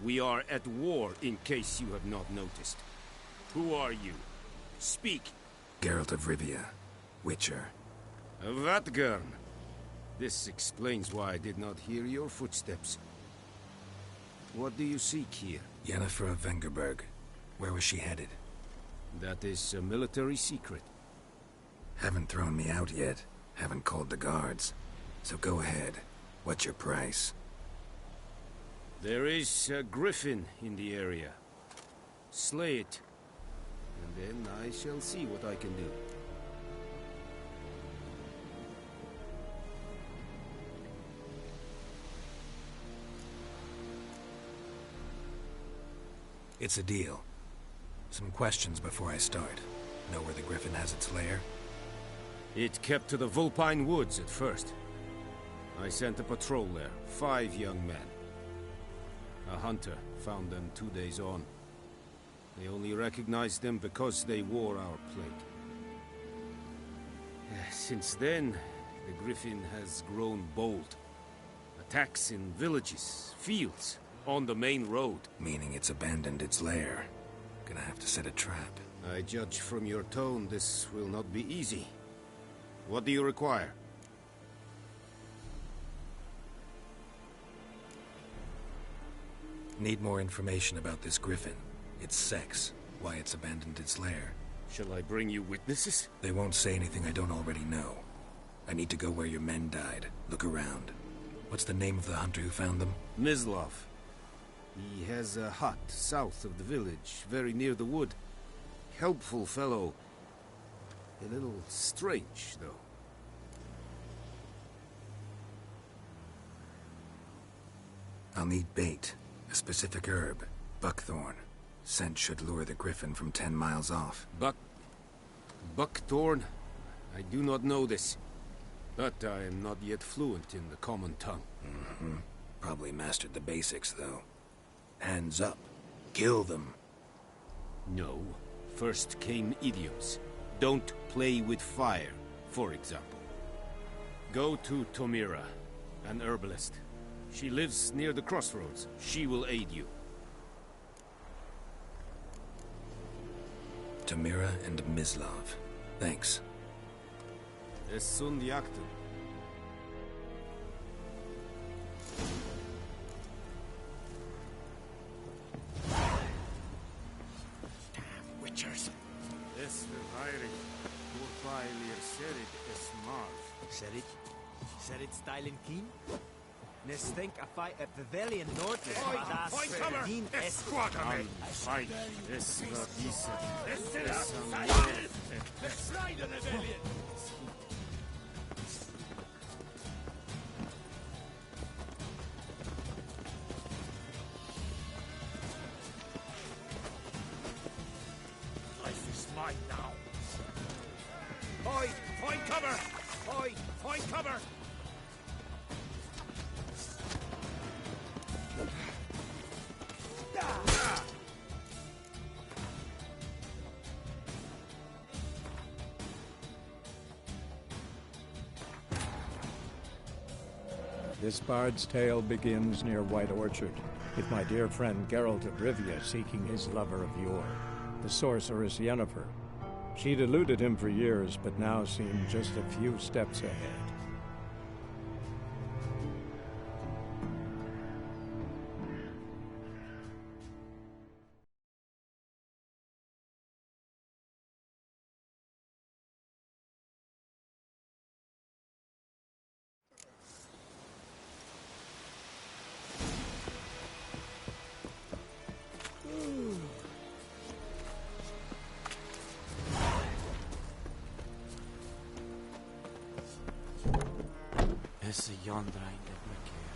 We are at war, in case you have not noticed. Who are you? Speak. Geralt of Rivia, Witcher. Vatgern. This explains why I did not hear your footsteps. What do you seek here? Yennefer of Vengerberg. Where was she headed? That is a military secret. Haven't thrown me out yet. Haven't called the guards. So go ahead. What's your price? There is a griffin in the area. Slay it. And then I shall see what I can do. It's a deal. Some questions before I start. Know where the griffin has its lair? It kept to the Vulpine Woods at first. I sent a patrol there, 5 young men. A hunter found them 2 days on. They only recognized them because they wore our plate. Since then, the griffin has grown bold. Attacks in villages, fields, on the main road. Meaning it's abandoned its lair. Gonna have to set a trap. I judge from your tone this will not be easy. What do you require? Need more information about this griffin. Its sex, why it's abandoned its lair. Shall I bring you witnesses? They won't say anything I don't already know. I need to go where your men died. Look around. What's the name of the hunter who found them? Mislav. He has a hut south of the village, very near the wood. Helpful fellow. A little strange, though. I'll need bait. A specific herb. Buckthorn. Scent should lure the griffin from 10 miles off. Buckthorn? I do not know this. But I am not yet fluent in the common tongue. Probably mastered the basics, though. Hands up. Kill them. No. First came idioms. Don't play with fire, for example. Go to Tomira, an herbalist. She lives near the crossroads. She will aid you. Tamira and Mislav. Thanks. Es sunt jactum. Damn witchers. Es verweirig. Voorbijleer serit es marv. Serit stylen keen? Nestenk a fight at Pavilion Norte. Fight cover! Esquadrame! Fight! Es verdisse. Es amor. Beschneiden Rebellion! Life is mine now. Hoi! Find cover! Hoi! Find cover! This bard's tale begins near White Orchard, with my dear friend Geralt of Rivia seeking his lover of yore, the sorceress Yennefer. She'd eluded him for years, but now seemed just a few steps ahead. Esse yonder ainda me quer.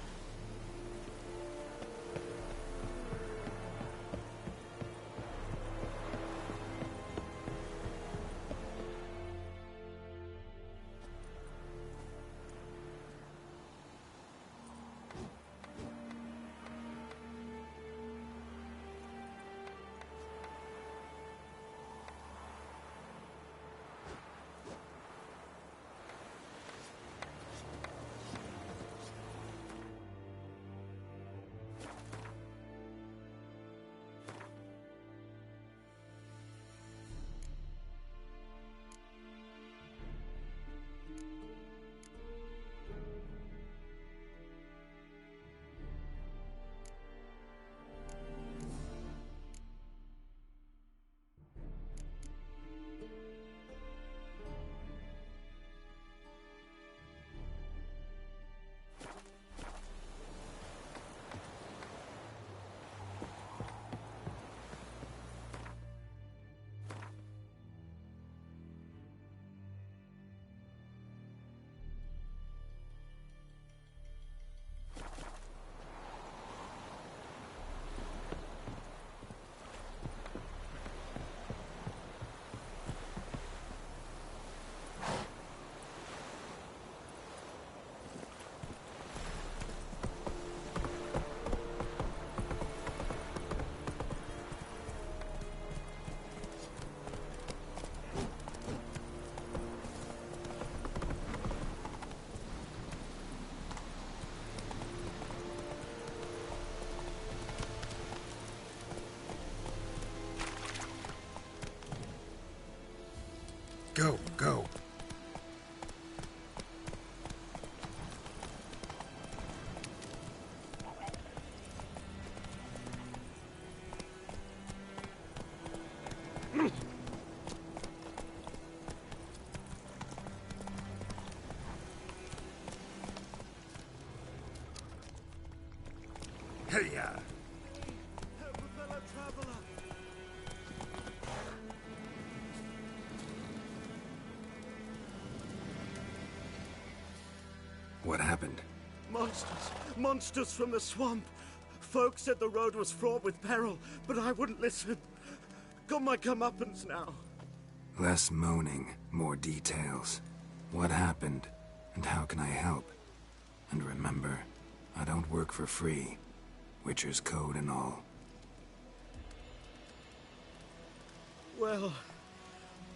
traveler! What happened? Monsters! Monsters from the swamp! Folk said the road was fraught with peril, but I wouldn't listen. Got my comeuppance now. Less moaning, more details. What happened, and how can I help? And remember, I don't work for free. Witcher's code and all. Well,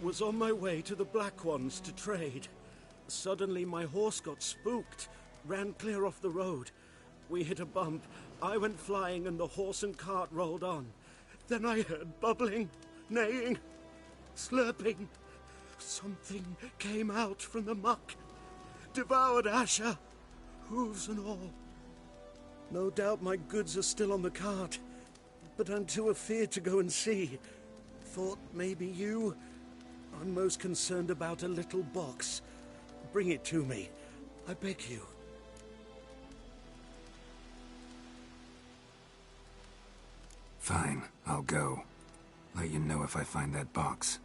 was on my way to the Black Ones to trade. Suddenly my horse got spooked, ran clear off the road. We hit a bump, I went flying and the horse and cart rolled on. Then I heard bubbling, neighing, slurping. Something came out from the muck, devoured Asher, hooves and all. No doubt my goods are still on the cart, but I'm too afeard to go and see. Thought maybe you. I'm most concerned about a little box. Bring it to me, I beg you. Fine, I'll go. Let you know if I find that box.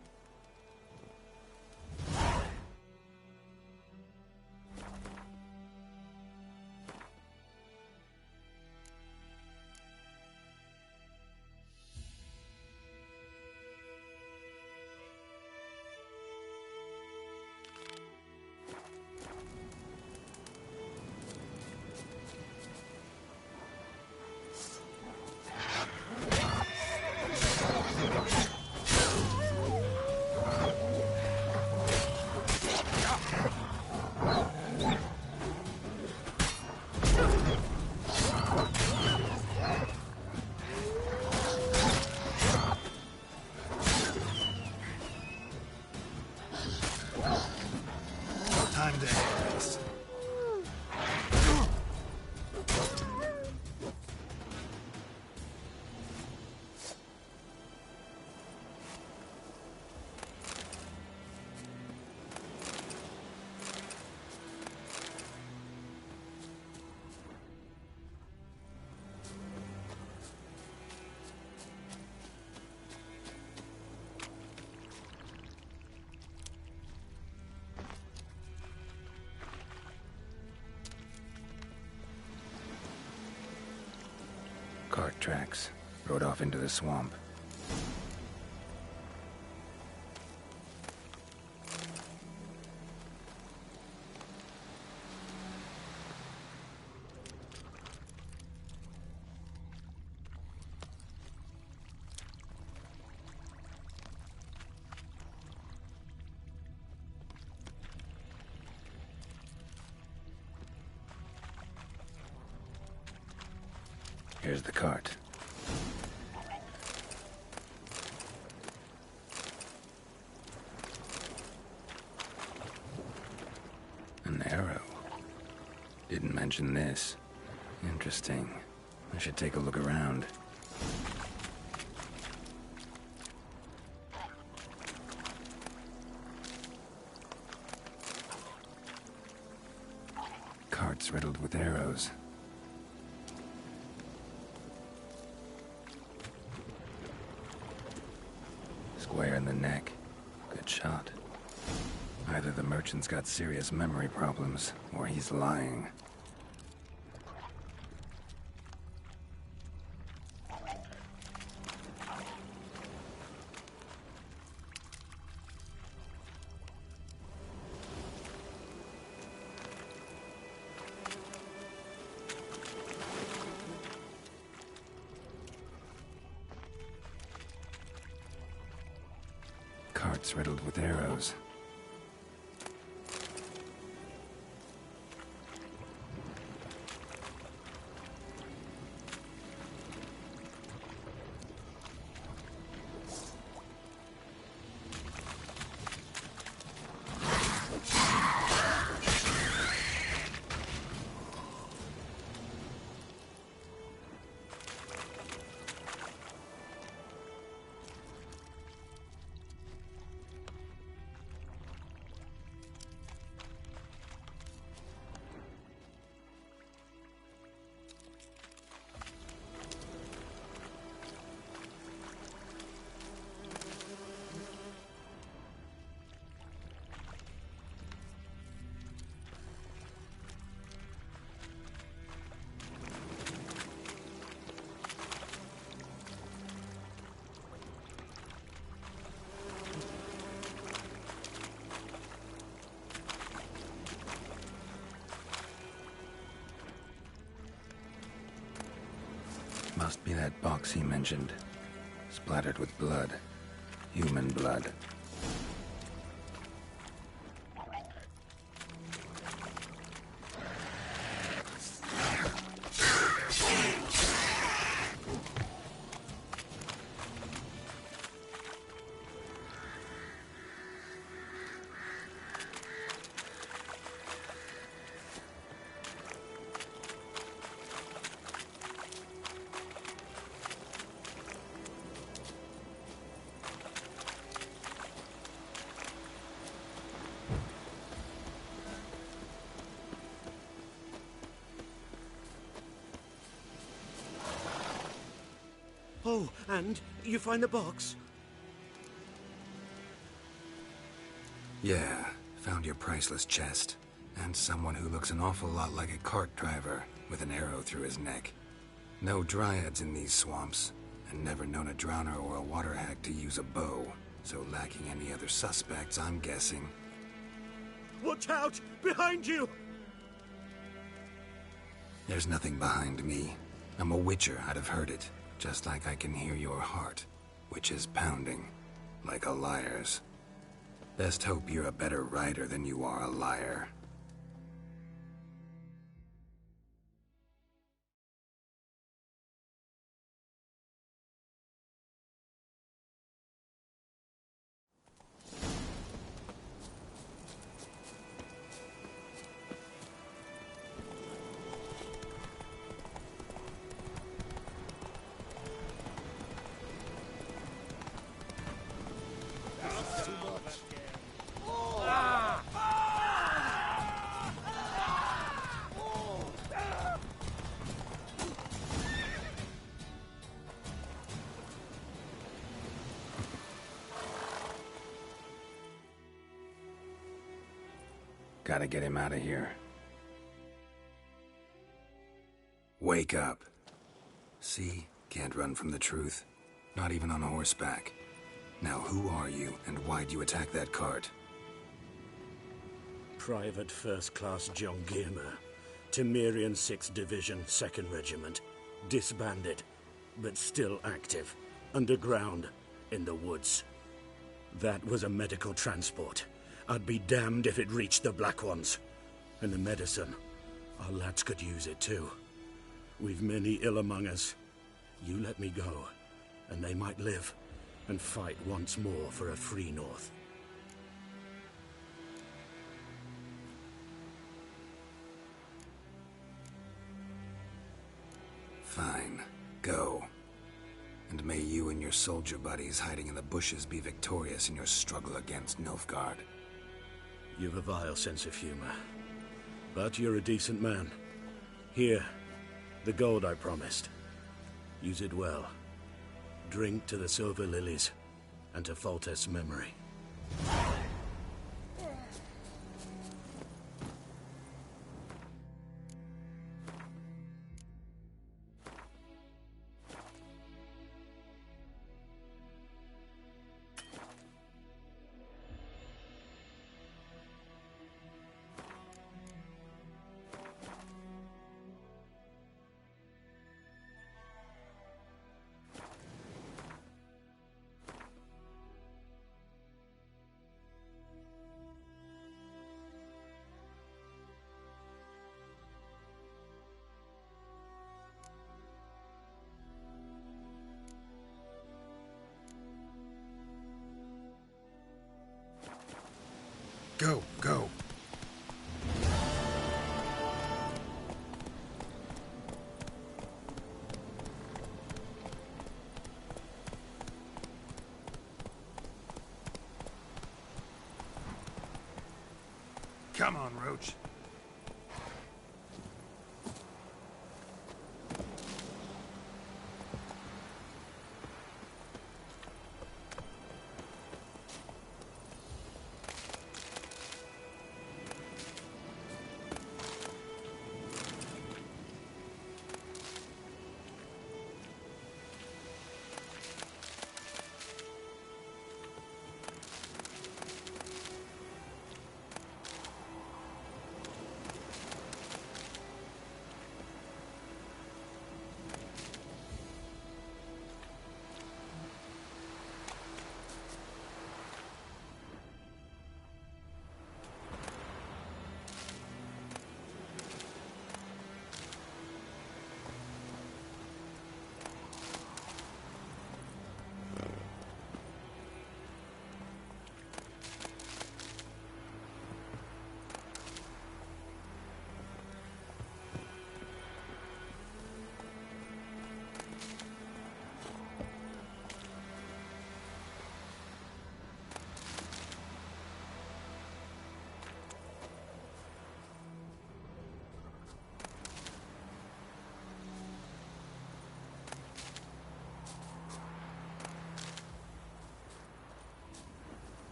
Time to end this. Cart tracks. Rode off into the swamp. Here's the cart. An arrow. Didn't mention this. Interesting. I should take a look around. Cart's riddled with arrows. Square in the neck. Good shot. Either the merchant's got serious memory problems, or he's lying. Cart's riddled with arrows. Must be that box he mentioned. Splattered with blood. Human blood. Oh, and you find the box? Yeah, found your priceless chest. And someone who looks an awful lot like a cart driver, with an arrow through his neck. No dryads in these swamps, and never known a drowner or a water hag to use a bow. So lacking any other suspects, I'm guessing. Watch out! Behind you! There's nothing behind me. I'm a witcher, I'd have heard it. Just like I can hear your heart, which is pounding, like a liar's. Best hope you're a better rider than you are a liar. Gotta get him out of here. Wake up. See? Can't run from the truth. Not even on horseback. Now who are you, and why'd you attack that cart? Private First Class John Giermer, Temerian 6th Division, 2nd Regiment. Disbanded, but still active. Underground, in the woods. That was a medical transport. I'd be damned if it reached the Black Ones. And the medicine, our lads could use it too. We've many ill among us. You let me go, and they might live, and fight once more for a free North. Fine. Go. And may you and your soldier buddies hiding in the bushes be victorious in your struggle against Nilfgaard. You've a vile sense of humor. But you're a decent man. Here, the gold I promised. Use it well. Drink to the silver lilies, and to Foltest's memory. Go, go. Come on, Roach.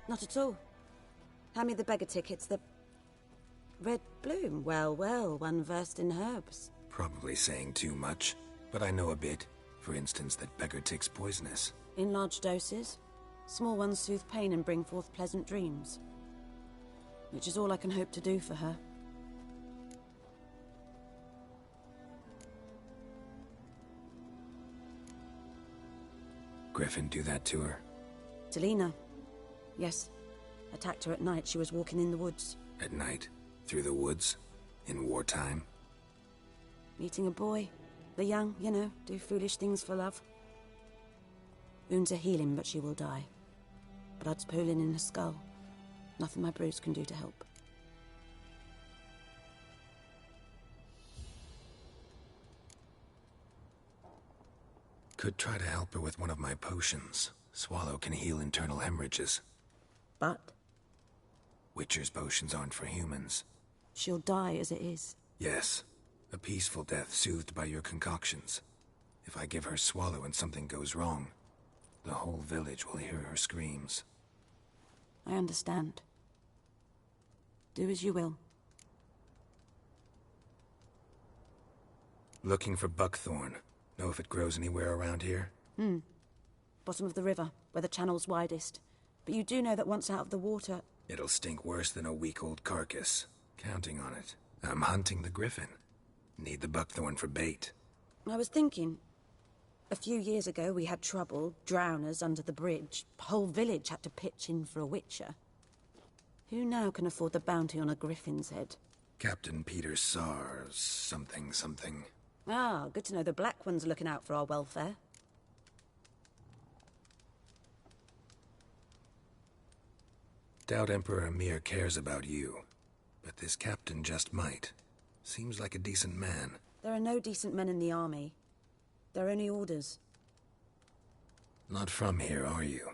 Not at all. Hand me the beggar tickets, the... Red bloom. Well, well, one versed in herbs. Probably saying too much, but I know a bit. For instance, that beggar tick's poisonous. In large doses. Small ones soothe pain and bring forth pleasant dreams. Which is all I can hope to do for her. Griffin do that to her? Delina. Yes. Attacked her at night. She was walking in the woods. At night? Through the woods? In wartime? Meeting a boy. The young, you know, do foolish things for love. Wounds are healing, but she will die. Blood's pooling in her skull. Nothing my bruise can do to help. Could try to help her with one of my potions. Swallow can heal internal hemorrhages. But? Witcher's potions aren't for humans. She'll die as it is. Yes. A peaceful death soothed by your concoctions. If I give her Swallow and something goes wrong, the whole village will hear her screams. I understand. Do as you will. Looking for buckthorn. Know if it grows anywhere around here? Bottom of the river, where the channel's widest. But you do know that once out of the water... It'll stink worse than a week-old carcass. Counting on it. I'm hunting the griffin. Need the buckthorn for bait. I was thinking... A few years ago we had trouble, drowners under the bridge. Whole village had to pitch in for a witcher. Who now can afford the bounty on a griffin's head? Captain Peter Sar... something. Ah, good to know the Black One's looking out for our welfare. Doubt Emperor Emir cares about you. But this captain just might. Seems like a decent man. There are no decent men in the army. They're only orders. Not from here, are you?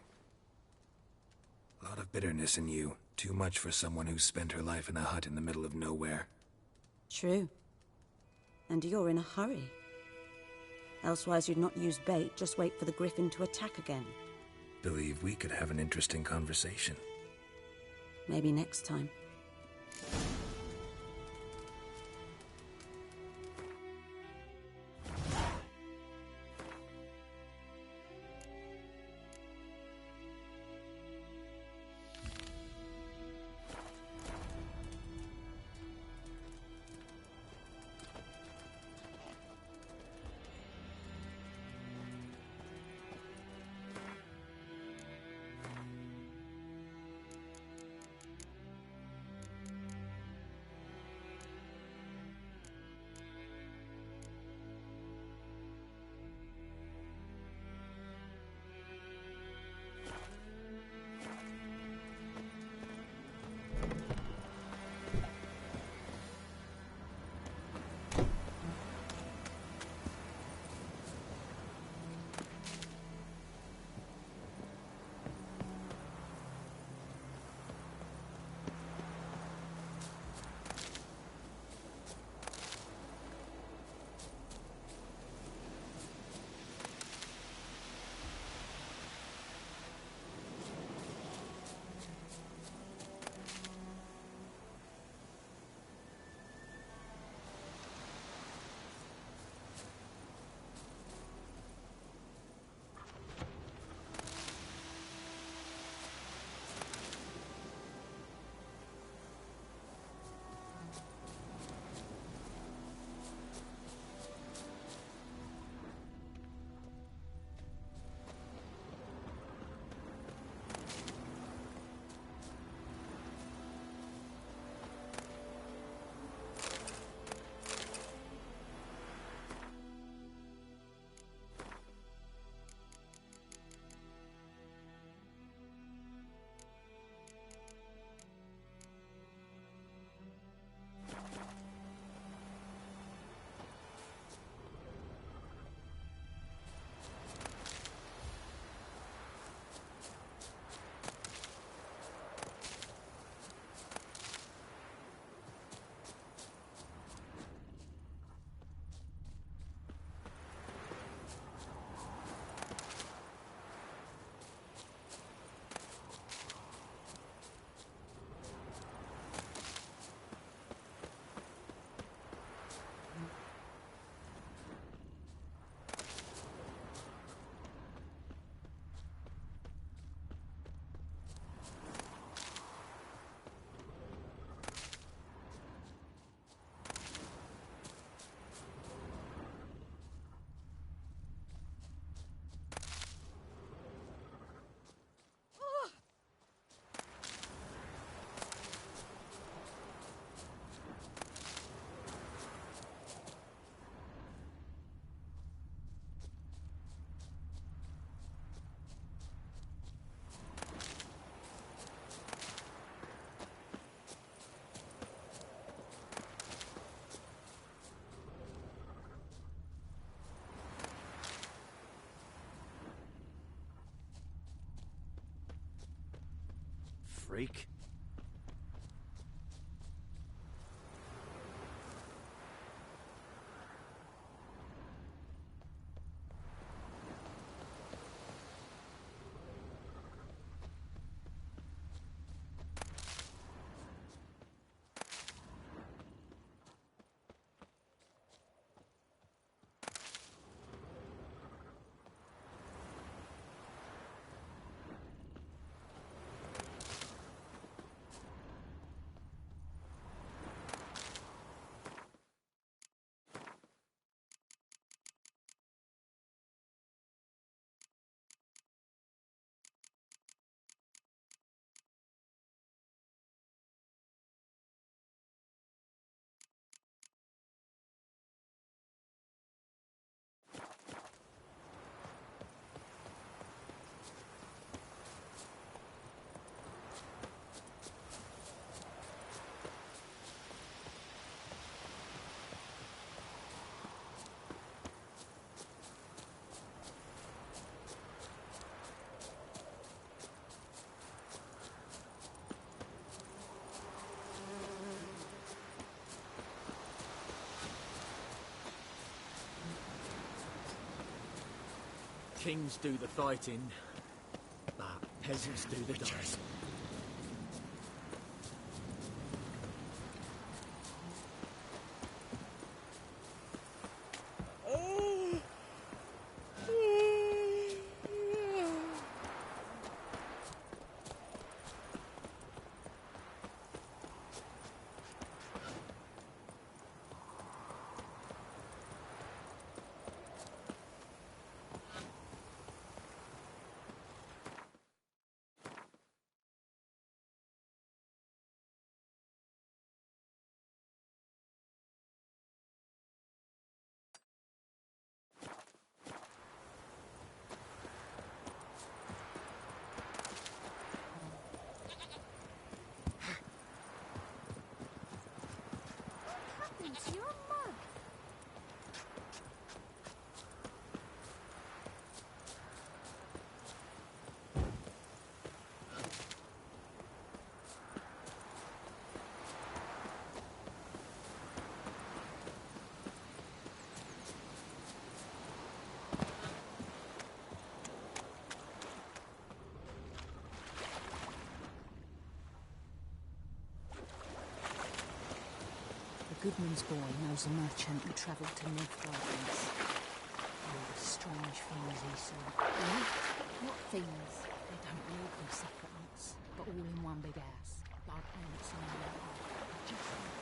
A lot of bitterness in you. Too much for someone who's spent her life in a hut in the middle of nowhere. True. And you're in a hurry. Elsewise you'd not use bait, just wait for the griffin to attack again. Believe we could have an interesting conversation. Maybe next time. freak. Kings do the fighting, but peasants do the dying. You're a mug. Goodman's boy knows a merchant who travelled to North Gardens. All the strange things he saw. What things? They don't live in separate huts, but all in one big house, like ants in a hive. Just like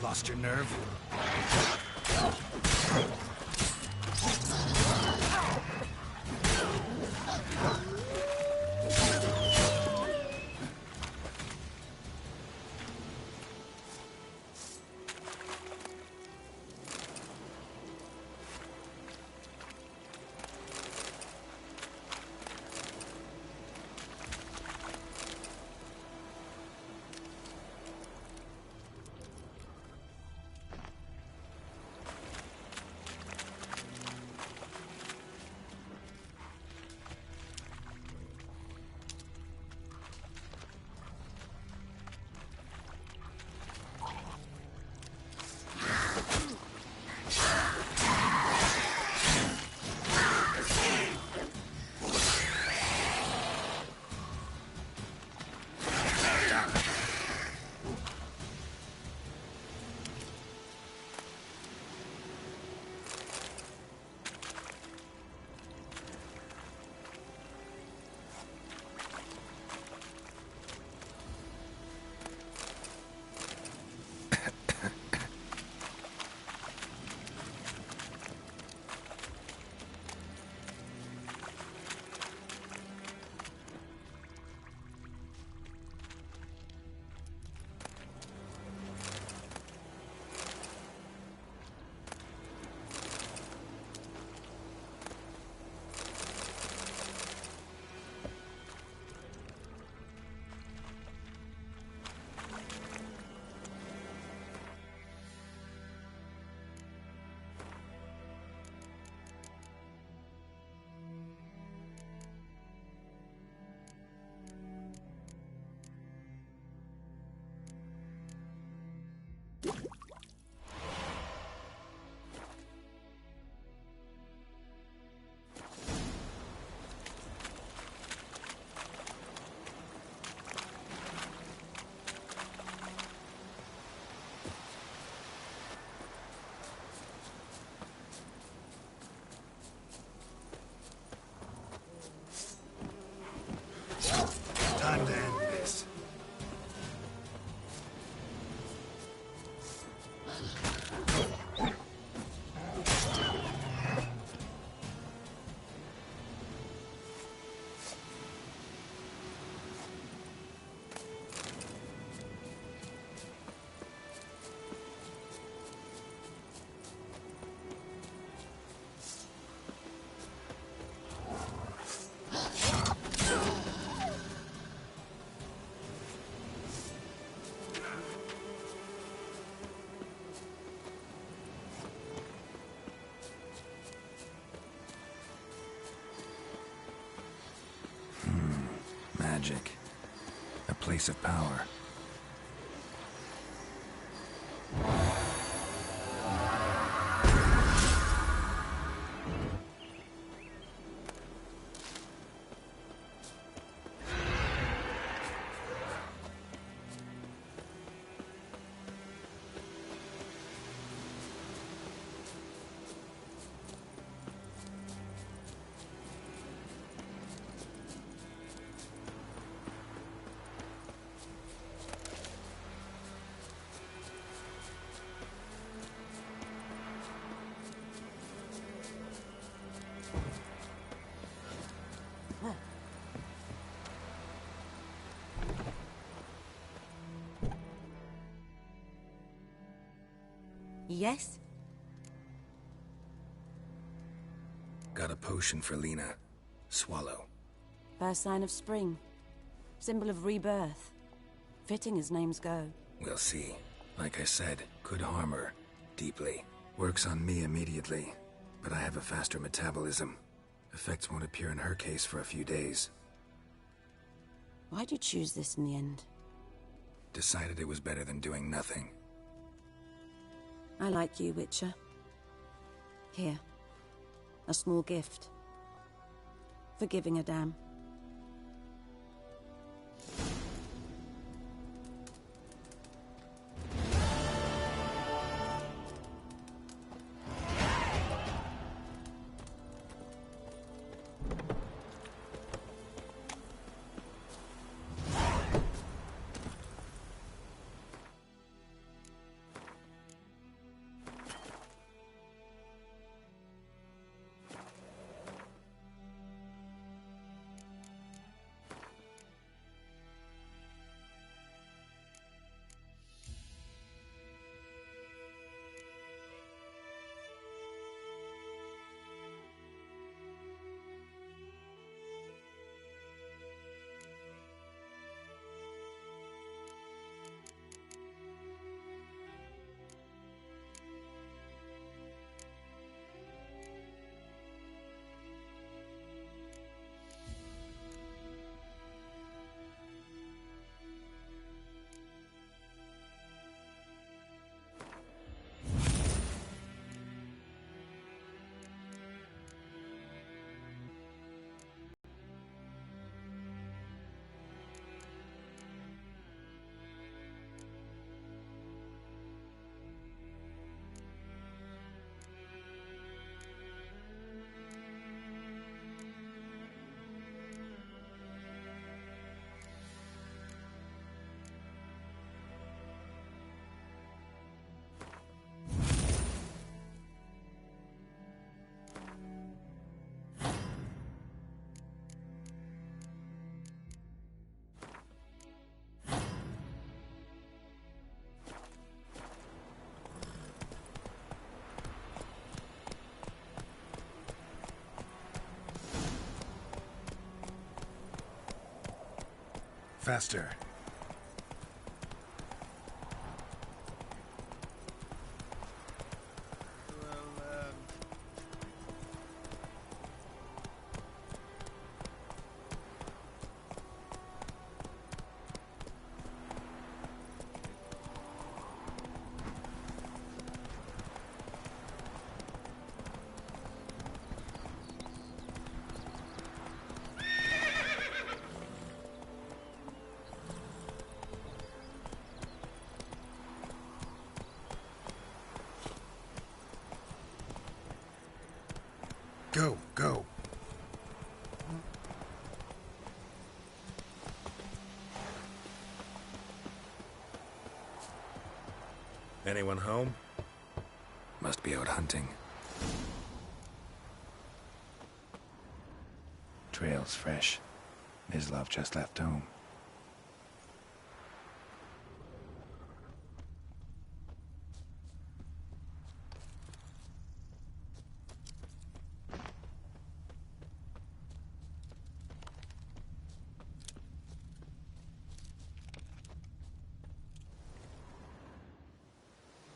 Lost your nerve? Time to end this. Magic. A place of power. Yes? Got a potion for Lena. Swallow. First sign of spring. Symbol of rebirth. Fitting as names go. We'll see. Like I said, could harm her. Deeply. Works on me immediately. But I have a faster metabolism. Effects won't appear in her case for a few days. Why'd you choose this in the end? Decided it was better than doing nothing. I like you, Witcher. Here. A small gift. For giving a damn. Faster. Go, go. Anyone home? Must be out hunting. Trail's fresh. Mislav just left home.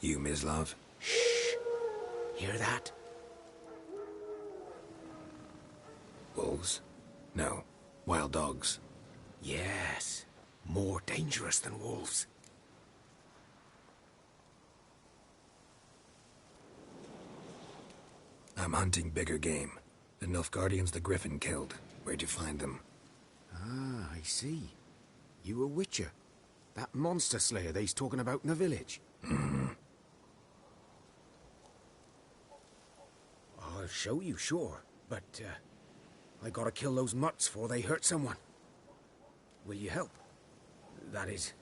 You, Mislav? Shh! Hear that? Wolves? No. Wild dogs. Yes. More dangerous than wolves. I'm hunting bigger game. The Nilfgaardians the Griffin killed. Where'd you find them? Ah, I see. You a witcher. That monster slayer they's talking about in the village. Mm-hmm. I'll show you, sure. But, I gotta kill those mutts before they hurt someone. Will you help? That is,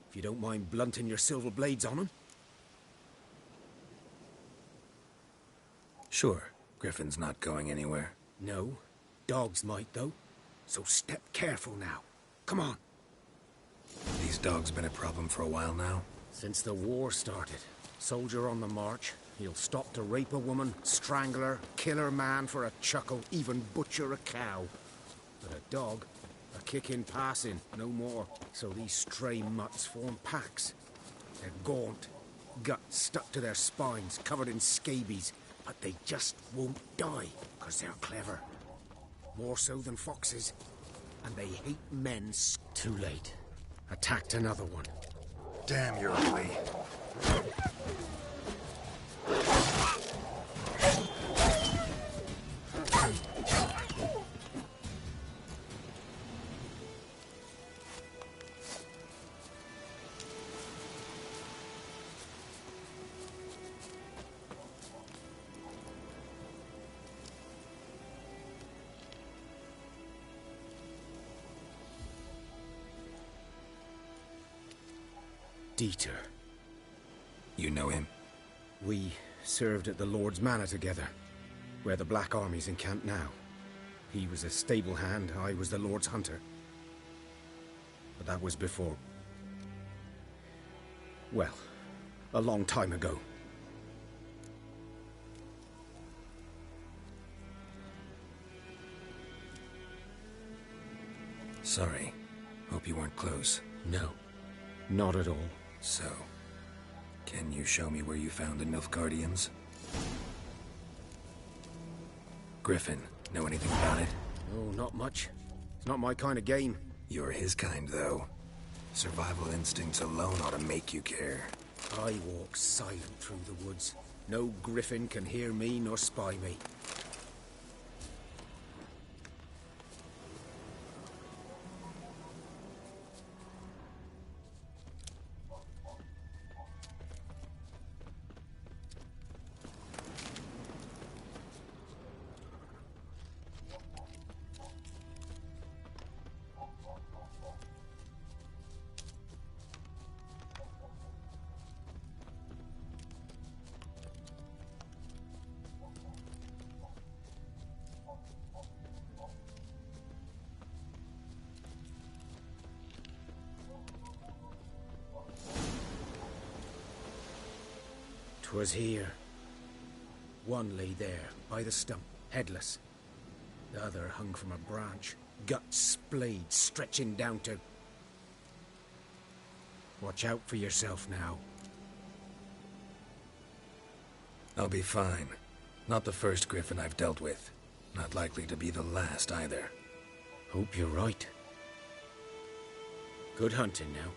if you don't mind blunting your silver blades on them. Sure. Griffin's not going anywhere. No. Dogs might, though. So step careful now. Come on. These dogs been a problem for a while now? Since the war started. Soldier on the march. He'll stop to rape a woman, strangle her, kill her man for a chuckle, even butcher a cow. But a dog, a kick in passing, no more. So these stray mutts form packs. They're gaunt, guts stuck to their spines, covered in scabies. But they just won't die, because they're clever. More so than foxes. And they hate men. Too late. Attacked another one. Damn, you're ugly. Dieter. You know him? We served at the Lord's Manor together, where the Black Army's encamped now. He was a stable hand, I was the Lord's hunter. But that was before... well, a long time ago. Sorry. Hope you weren't close. No, not at all. So, can you show me where you found the Nilfgaardians? Griffin, know anything about it? Oh, not much. It's not my kind of game. You're his kind, though. Survival instincts alone ought to make you care. I walk silent through the woods. No griffin can hear me nor spy me. "'Twas here. One lay there, by the stump, headless. The other hung from a branch, guts splayed, stretching down to... Watch out for yourself now. I'll be fine. Not the first griffin I've dealt with. Not likely to be the last either. Hope you're right. Good hunting now.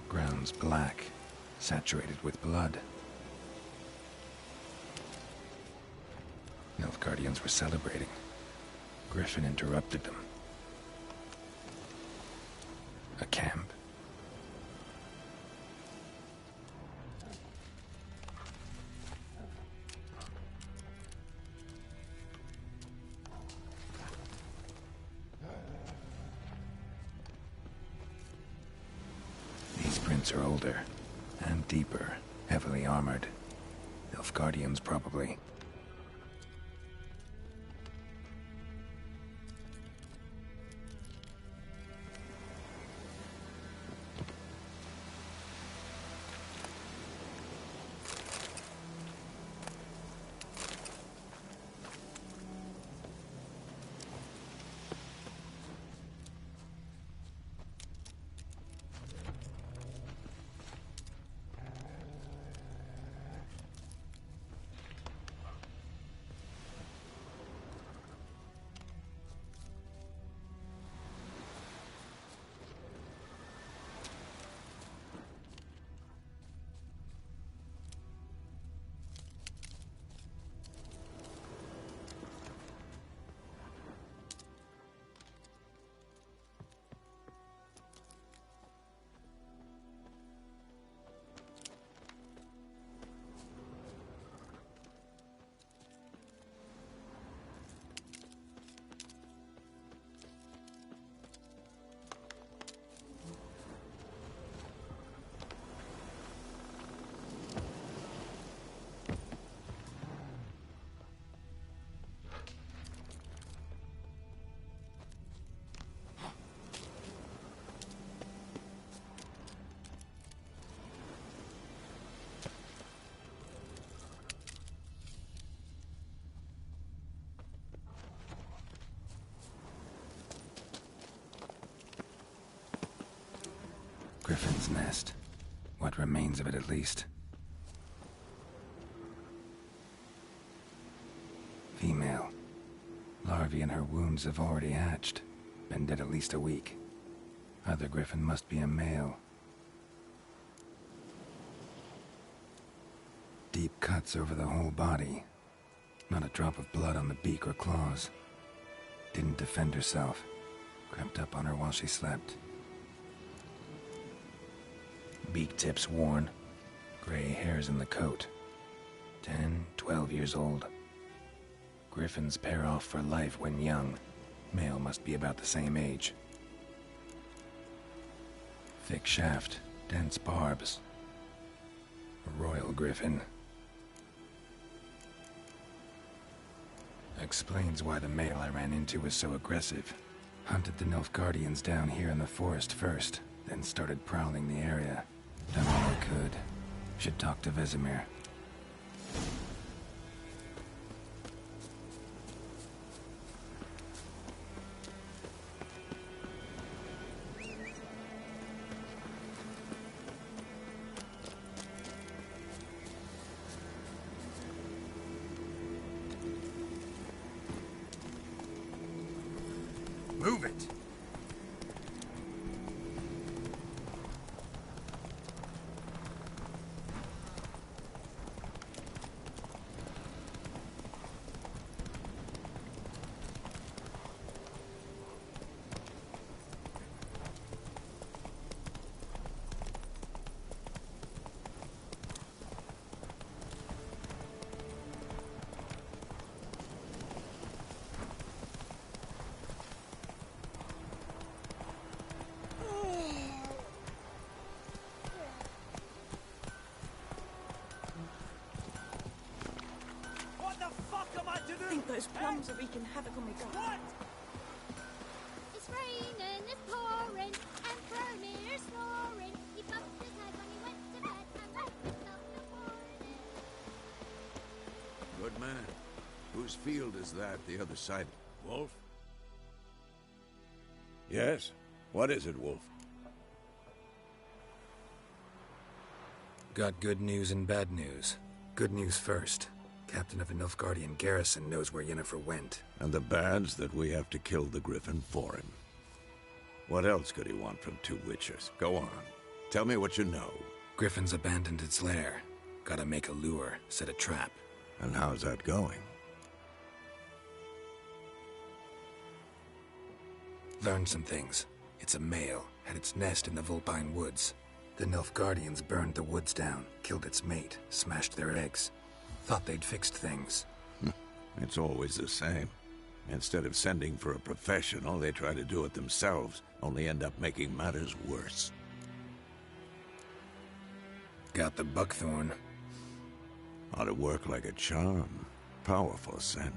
Ground's black, saturated with blood. Nilfgaardians were celebrating. Griffin interrupted them. A camp. These prints are older and deeper, heavily armored. Nilfgaardians, probably. Griffin's nest. What remains of it, at least. Female. Larvae in her wounds have already hatched. Been dead at least a week. Other griffin must be a male. Deep cuts over the whole body. Not a drop of blood on the beak or claws. Didn't defend herself. Crept up on her while she slept. Beak tips worn. Gray hairs in the coat. 10, 12 years old. Griffins pair off for life when young. Male must be about the same age. Thick shaft, dense barbs. A royal griffin. Explains why the male I ran into was so aggressive. Hunted the Nilfgaardians down here in the forest first, then started prowling the area. Done all I could. Should talk to Vesemir. Move it! I think those plums are wreaking havoc on my gut. It's raining, it's pouring, and Vermeer's snoring. He bumped his head when he went to bed and woke himself in the morning. Good man. Who's whose field is that, the other side? Wolf? Yes? What is it, Wolf? Got good news and bad news. Good news first. Captain of the Nilfgaardian garrison knows where Yennefer went. And the bad's that we have to kill the Griffin for him. What else could he want from two witchers? Go on. Tell me what you know. Griffin's abandoned its lair. Gotta make a lure, set a trap. And how's that going? Learned some things. It's a male, had its nest in the Vulpine Woods. The Nilfgaardians burned the woods down, killed its mate, smashed their eggs. Thought they'd fixed things. It's always the same. Instead of sending for a professional, they try to do it themselves, only end up making matters worse. Got the buckthorn. Ought to work like a charm. Powerful scent.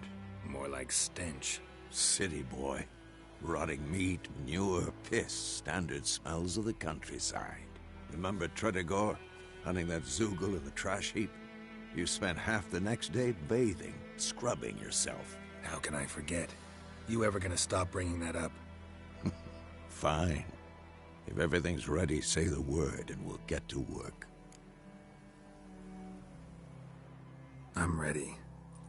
More like stench. City boy. Rotting meat, manure, piss, standard smells of the countryside. Remember Tredegor? Hunting that Zoogle in the trash heap? You spent half the next day bathing, scrubbing yourself. How can I forget? You ever gonna stop bringing that up? Fine. If everything's ready, say the word and we'll get to work. I'm ready.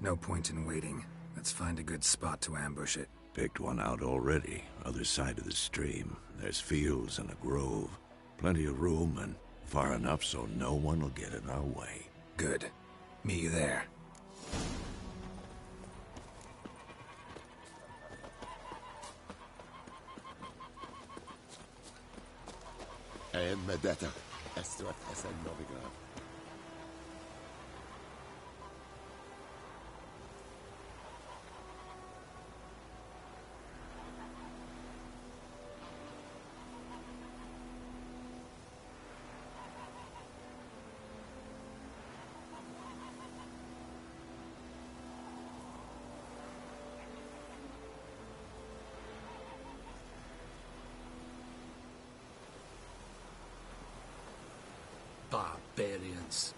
No point in waiting. Let's find a good spot to ambush it. Picked one out already, other side of the stream. There's fields and a grove. Plenty of room and far enough so no one will get in our way. Good. Meet you there. Medetta. Estuat Essen Novigrad. Barbarians.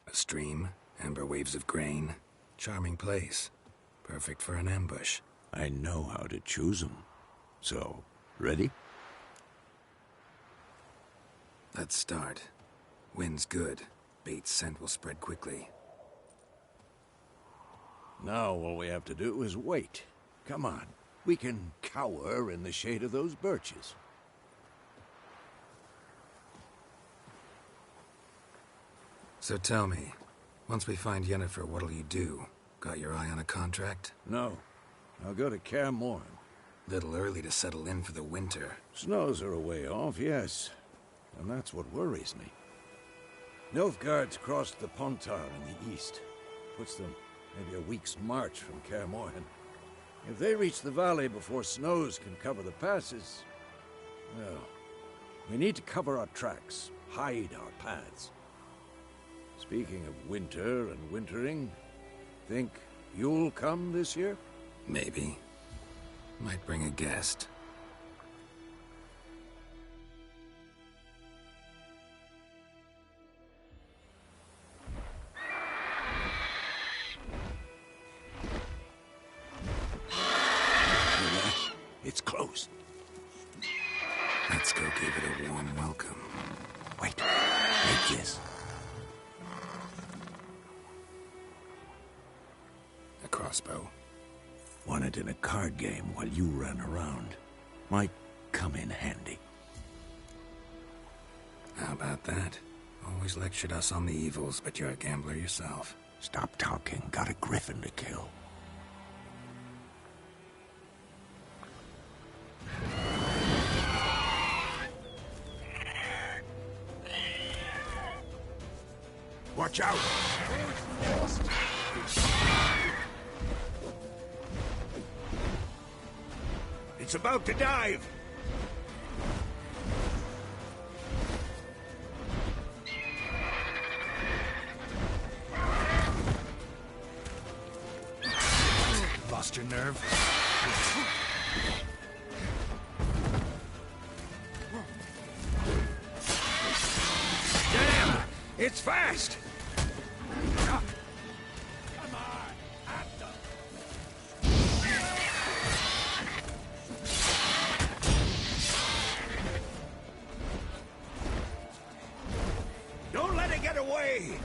A stream, amber waves of grain. Charming place. Perfect for an ambush. I know how to choose them. So, ready? Let's start. Wind's good. Bait's scent will spread quickly. Now all we have to do is wait. Come on. We can cower in the shade of those birches. So tell me, once we find Yennefer, what'll you do? Got your eye on a contract? No. I'll go to Kaer Morhen. Little early to settle in for the winter. Snows are a way off, yes. And that's what worries me. Nilfgaard's crossed the Pontar in the east. Puts them maybe a week's march from Kaer Morhen. If they reach the valley before snows can cover the passes, well, we need to cover our tracks, hide our paths. Speaking of winter and wintering, think you'll come this year? Maybe. Might bring a guest. It's close. Let's go give it a warm welcome. Wait. Like this. crossbow. Won it in a card game while you ran around. Might come in handy. How about that? Always lectured us on the evils, but you're a gambler yourself. Stop talking. Got a griffin to kill. Watch out! It's about to dive! Lost your nerve? Damn! It's fast! Don't let it get away!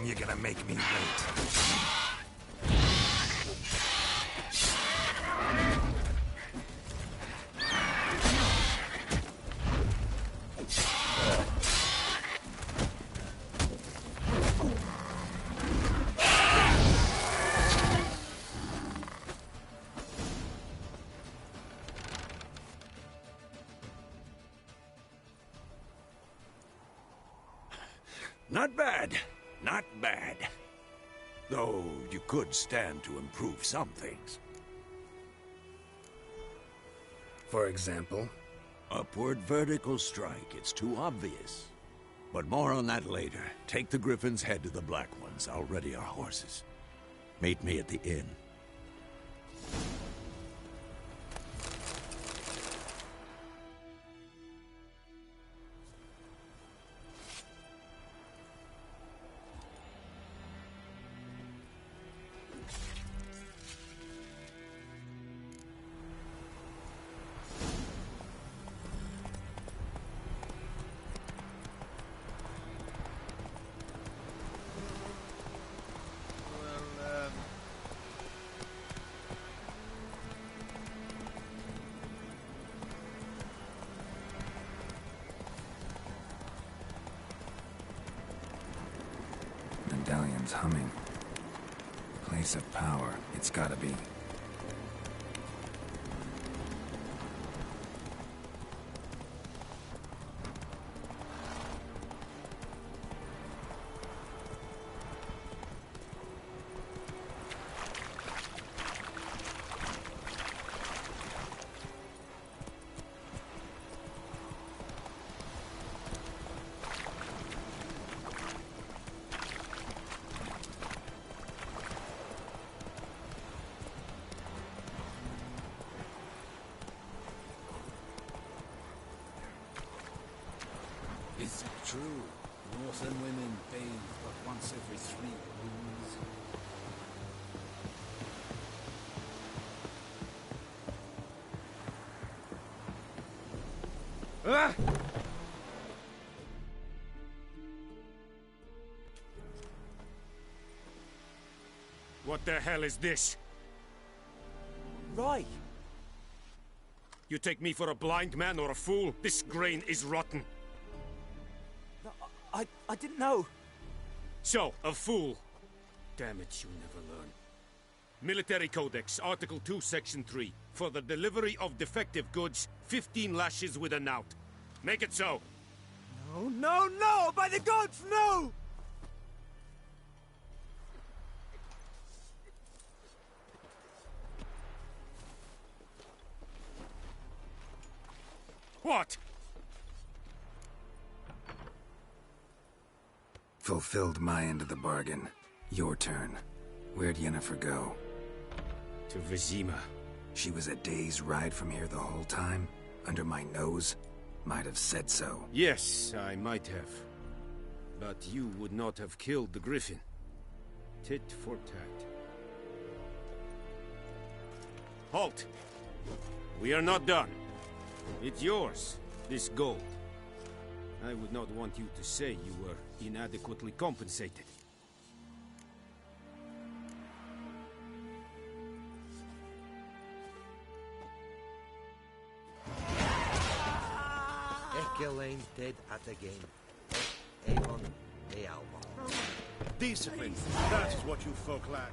You're gonna make me wait. Not bad. Not bad. Though you could stand to improve some things. For example? Upward vertical strike. It's too obvious. But more on that later. Take the Griffin's head to the Black Ones. I'll ready our horses. Meet me at the inn. Medallion's humming. Place of power. It's gotta be. Is it true? Northern women bathe but once every 3 moons. Ah! What the hell is this? Right. You take me for a blind man or a fool? This grain is rotten. No, I didn't know. So, a fool. Damn it, you never learn. Military Codex, Article 2, Section 3. For the delivery of defective goods, 15 lashes with a knout. Make it so. No, no, no! By the gods, no! What? Fulfilled my end of the bargain. Your turn. Where'd Yennefer go? To Vizima. She was a day's ride from here the whole time? Under my nose? Might have said so. Yes, I might have. But you would not have killed the griffin. Tit for tat. Halt! We are not done. It's yours, this gold. I would not want you to say you were inadequately compensated. Elaine dead at the game. Aeon, Ealma. Discipline. That is what you folk lack.